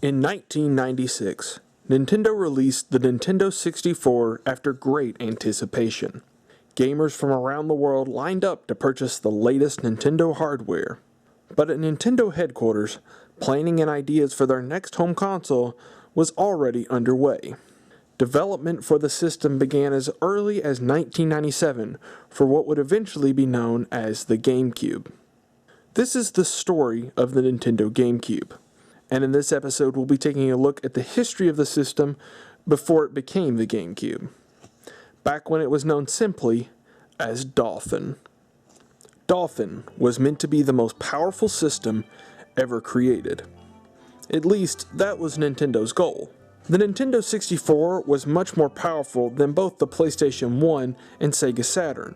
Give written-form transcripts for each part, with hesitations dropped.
In 1996, Nintendo released the Nintendo 64 after great anticipation. Gamers from around the world lined up to purchase the latest Nintendo hardware. But at Nintendo headquarters, planning and ideas for their next home console was already underway. Development for the system began as early as 1997 for what would eventually be known as the Gamecube. This is the story of the Nintendo Gamecube, and in this episode we'll be taking a look at the history of the system before it became the Gamecube, back when it was known simply as Dolphin. Dolphin was meant to be the most powerful system ever created. At least, that was Nintendo's goal. The Nintendo 64 was much more powerful than both the PlayStation 1 and Sega Saturn,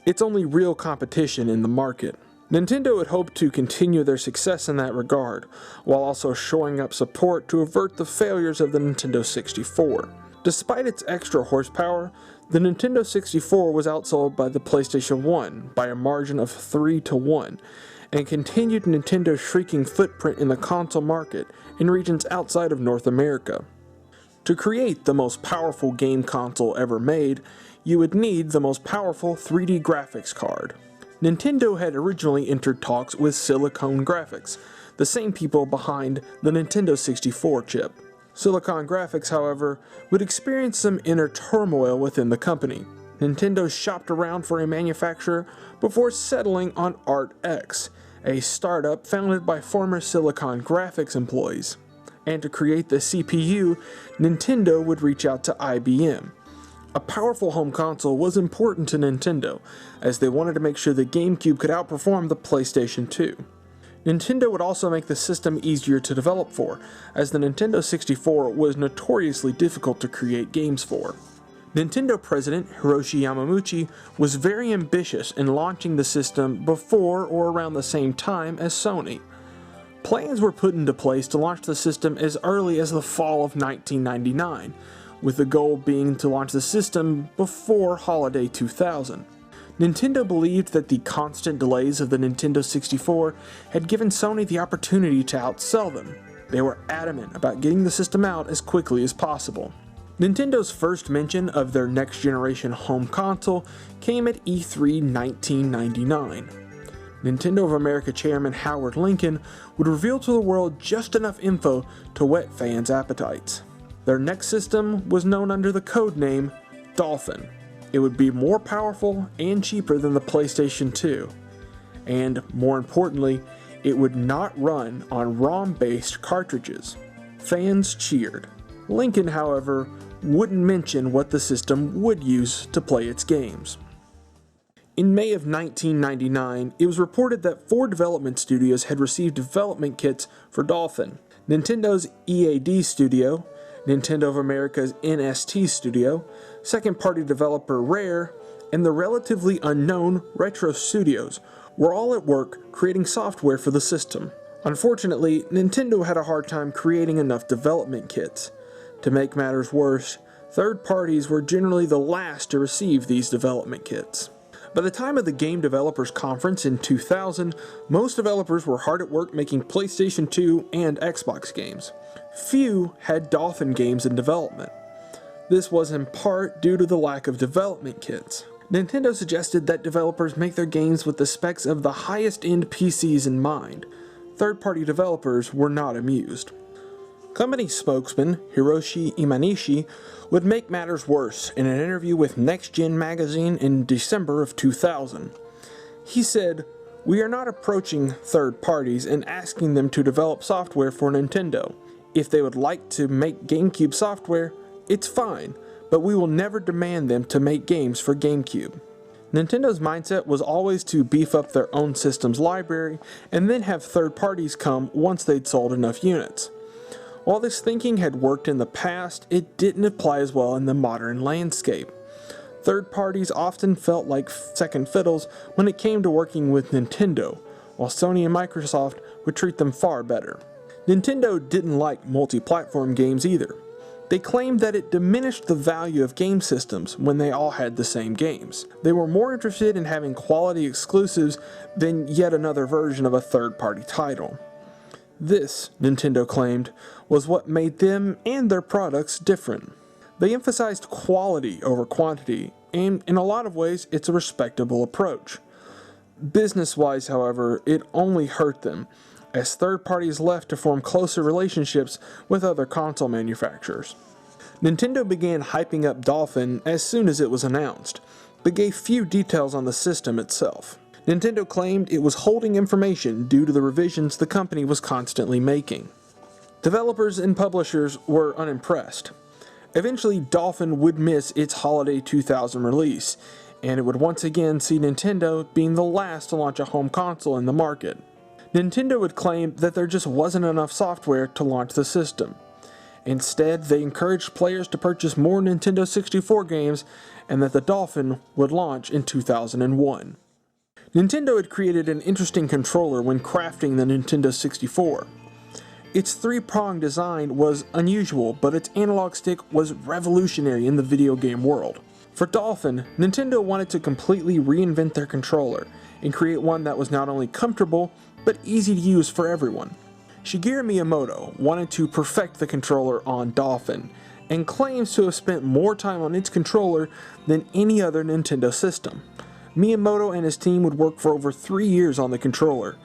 its only real competition in the market. Nintendo had hoped to continue their success in that regard, while also shoring up support to avert the failures of the Nintendo 64. Despite its extra horsepower, the Nintendo 64 was outsold by the PlayStation 1 by a margin of 3-1, and continued Nintendo's shrinking footprint in the console market in regions outside of North America. To create the most powerful game console ever made, you would need the most powerful 3D graphics card. Nintendo had originally entered talks with Silicon Graphics, the same people behind the Nintendo 64 chip. Silicon Graphics, however, would experience some inner turmoil within the company. Nintendo shopped around for a manufacturer before settling on ArtX, a startup founded by former Silicon Graphics employees. And to create the CPU, Nintendo would reach out to IBM. A powerful home console was important to Nintendo, as they wanted to make sure the GameCube could outperform the PlayStation 2. Nintendo would also make the system easier to develop for, as the Nintendo 64 was notoriously difficult to create games for. Nintendo president Hiroshi Yamauchi was very ambitious in launching the system before or around the same time as Sony. Plans were put into place to launch the system as early as the fall of 1999, with the goal being to launch the system before holiday 2000. Nintendo believed that the constant delays of the Nintendo 64 had given Sony the opportunity to outsell them. They were adamant about getting the system out as quickly as possible. Nintendo's first mention of their next-generation home console came at E3 1999. Nintendo of America chairman Howard Lincoln would reveal to the world just enough info to whet fans' appetites. Their next system was known under the code name Dolphin. It would be more powerful and cheaper than the PlayStation 2. And, more importantly, it would not run on ROM-based cartridges. Fans cheered. Lincoln, however, wouldn't mention what the system would use to play its games. In May of 1999, it was reported that 4 development studios had received development kits for Dolphin. Nintendo's EAD Studio, Nintendo of America's NST Studio, second-party developer Rare, and the relatively unknown Retro Studios were all at work creating software for the system. Unfortunately, Nintendo had a hard time creating enough development kits. To make matters worse, third parties were generally the last to receive these development kits. By the time of the Game Developers Conference in 2000, most developers were hard at work making PlayStation 2 and Xbox games. Few had Dolphin games in development. This was in part due to the lack of development kits. Nintendo suggested that developers make their games with the specs of the highest-end PCs in mind. Third-party developers were not amused. Company spokesman Hiroshi Imanishi would make matters worse in an interview with Next Gen magazine in December of 2000. He said, "We are not approaching third parties and asking them to develop software for Nintendo. If they would like to make GameCube software, it's fine, but we will never demand them to make games for GameCube." Nintendo's mindset was always to beef up their own system's library and then have third parties come once they'd sold enough units. While this thinking had worked in the past, it didn't apply as well in the modern landscape. Third parties often felt like second fiddles when it came to working with Nintendo, while Sony and Microsoft would treat them far better. Nintendo didn't like multi-platform games either. They claimed that it diminished the value of game systems when they all had the same games. They were more interested in having quality exclusives than yet another version of a third-party title. This, Nintendo claimed, was what made them and their products different. They emphasized quality over quantity, and in a lot of ways, it's a respectable approach. Business-wise, however, it only hurt them, as third parties left to form closer relationships with other console manufacturers. Nintendo began hyping up Dolphin as soon as it was announced, but gave few details on the system itself. Nintendo claimed it was holding information due to the revisions the company was constantly making. Developers and publishers were unimpressed. Eventually, Dolphin would miss its holiday 2000 release, and it would once again see Nintendo being the last to launch a home console in the market. Nintendo would claim that there just wasn't enough software to launch the system. Instead, they encouraged players to purchase more Nintendo 64 games, and that the Dolphin would launch in 2001. Nintendo had created an interesting controller when crafting the Nintendo 64. Its three-pronged design was unusual, but its analog stick was revolutionary in the video game world. For Dolphin, Nintendo wanted to completely reinvent their controller and create one that was not only comfortable, but easy to use for everyone. Shigeru Miyamoto wanted to perfect the controller on Dolphin, and claims to have spent more time on its controller than any other Nintendo system. Miyamoto and his team would work for over 3 years on the controller.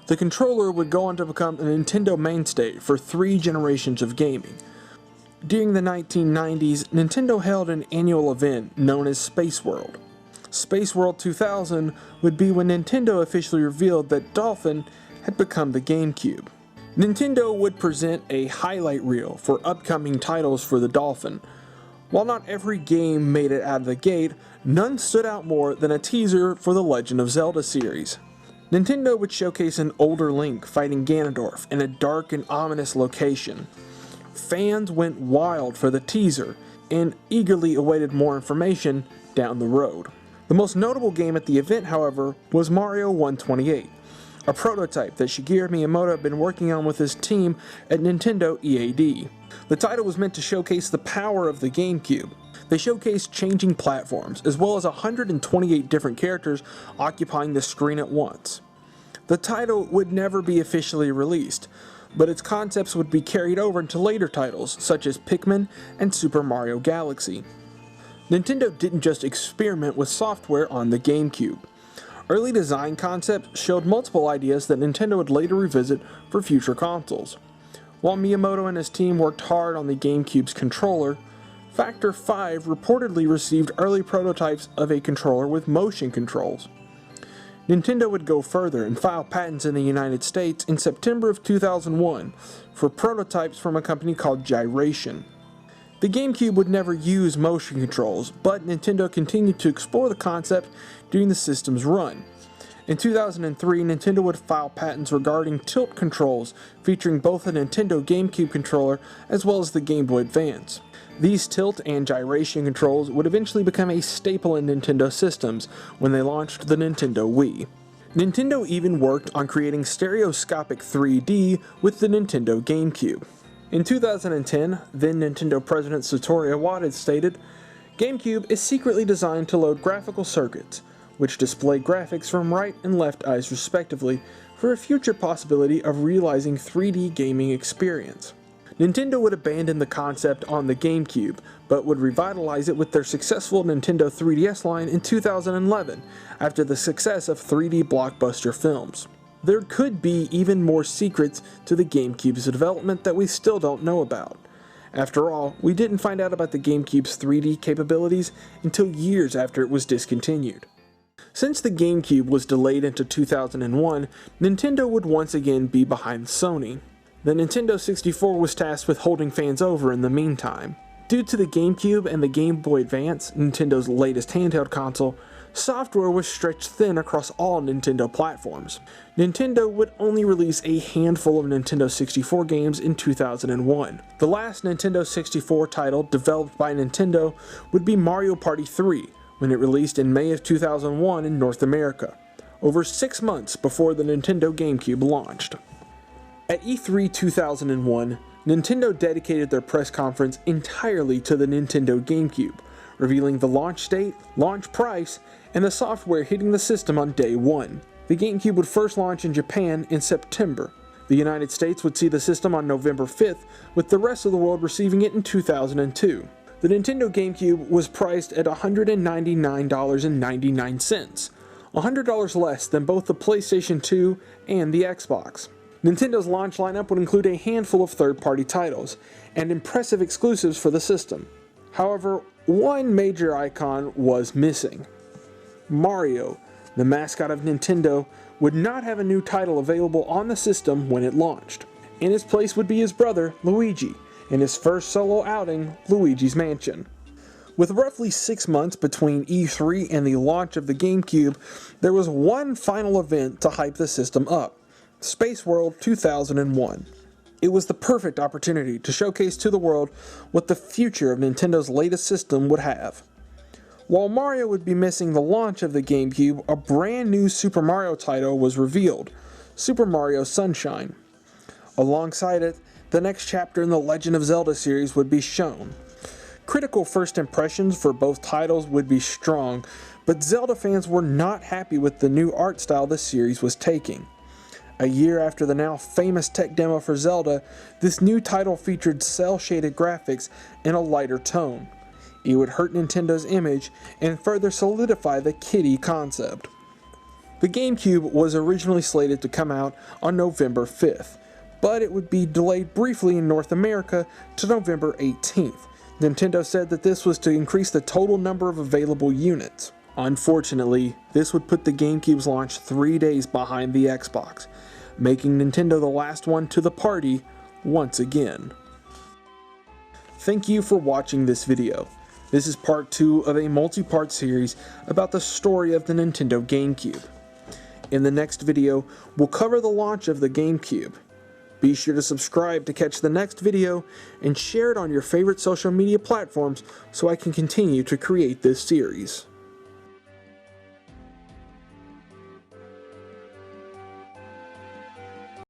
The controller would go on to become a Nintendo mainstay for 3 generations of gaming. During the 1990s, Nintendo held an annual event known as Space World. Space World 2000 would be when Nintendo officially revealed that Dolphin had become the Gamecube. Nintendo would present a highlight reel for upcoming titles for the Dolphin. While not every game made it out of the gate, none stood out more than a teaser for the Legend of Zelda series. Nintendo would showcase an older Link fighting Ganondorf in a dark and ominous location. Fans went wild for the teaser and eagerly awaited more information down the road. The most notable game at the event, however, was Mario 128, a prototype that Shigeru Miyamoto had been working on with his team at Nintendo EAD. The title was meant to showcase the power of the GameCube. They showcased changing platforms, as well as 128 different characters occupying the screen at once. The title would never be officially released, but its concepts would be carried over into later titles, such as Pikmin and Super Mario Galaxy. Nintendo didn't just experiment with software on the GameCube. Early design concepts showed multiple ideas that Nintendo would later revisit for future consoles. While Miyamoto and his team worked hard on the GameCube's controller, Factor 5 reportedly received early prototypes of a controller with motion controls. Nintendo would go further and file patents in the United States in September of 2001 for prototypes from a company called Gyration. The GameCube would never use motion controls, but Nintendo continued to explore the concept during the system's run. In 2003, Nintendo would file patents regarding tilt controls, featuring both the Nintendo GameCube controller as well as the Game Boy Advance. These tilt and gyration controls would eventually become a staple in Nintendo systems when they launched the Nintendo Wii. Nintendo even worked on creating stereoscopic 3D with the Nintendo GameCube. In 2010, then Nintendo President Satoru Iwata stated, "GameCube is secretly designed to load graphical circuits, which display graphics from right and left eyes respectively, for a future possibility of realizing 3D gaming experience." Nintendo would abandon the concept on the GameCube, but would revitalize it with their successful Nintendo 3DS line in 2011, after the success of 3D blockbuster films. There could be even more secrets to the GameCube's development that we still don't know about. After all, we didn't find out about the GameCube's 3D capabilities until years after it was discontinued. Since the GameCube was delayed into 2001, Nintendo would once again be behind Sony. The Nintendo 64 was tasked with holding fans over in the meantime. Due to the GameCube and the Game Boy Advance, Nintendo's latest handheld console, software was stretched thin across all Nintendo platforms. Nintendo would only release a handful of Nintendo 64 games in 2001. The last Nintendo 64 title developed by Nintendo would be Mario Party 3, when it released in May of 2001 in North America, over 6 months before the Nintendo GameCube launched. At E3 2001, Nintendo dedicated their press conference entirely to the Nintendo GameCube, revealing the launch date, launch price, and the software hitting the system on day 1. The GameCube would first launch in Japan in September. The United States would see the system on November 5th, with the rest of the world receiving it in 2002. The Nintendo GameCube was priced at $199.99, $100 less than both the PlayStation 2 and the Xbox. Nintendo's launch lineup would include a handful of third-party titles, and impressive exclusives for the system. However, one major icon was missing. Mario, the mascot of Nintendo, would not have a new title available on the system when it launched. In his place would be his brother, Luigi, in his first solo outing, Luigi's Mansion. With roughly 6 months between E3 and the launch of the GameCube, there was one final event to hype the system up: Space World 2001. It was the perfect opportunity to showcase to the world what the future of Nintendo's latest system would have. While Mario would be missing the launch of the GameCube, a brand new Super Mario title was revealed: Super Mario Sunshine. Alongside it, the next chapter in the Legend of Zelda series would be shown. Critical first impressions for both titles would be strong, but Zelda fans were not happy with the new art style the series was taking. A year after the now famous tech demo for Zelda, this new title featured cel-shaded graphics in a lighter tone. It would hurt Nintendo's image and further solidify the kiddie concept. The GameCube was originally slated to come out on November 5th, but it would be delayed briefly in North America to November 18th. Nintendo said that this was to increase the total number of available units. Unfortunately, this would put the GameCube's launch 3 days behind the Xbox, making Nintendo the last one to the party once again. Thank you for watching this video. This is part 2 of a multi-part series about the story of the Nintendo GameCube. In the next video, we'll cover the launch of the GameCube. Be sure to subscribe to catch the next video and share it on your favorite social media platforms so I can continue to create this series.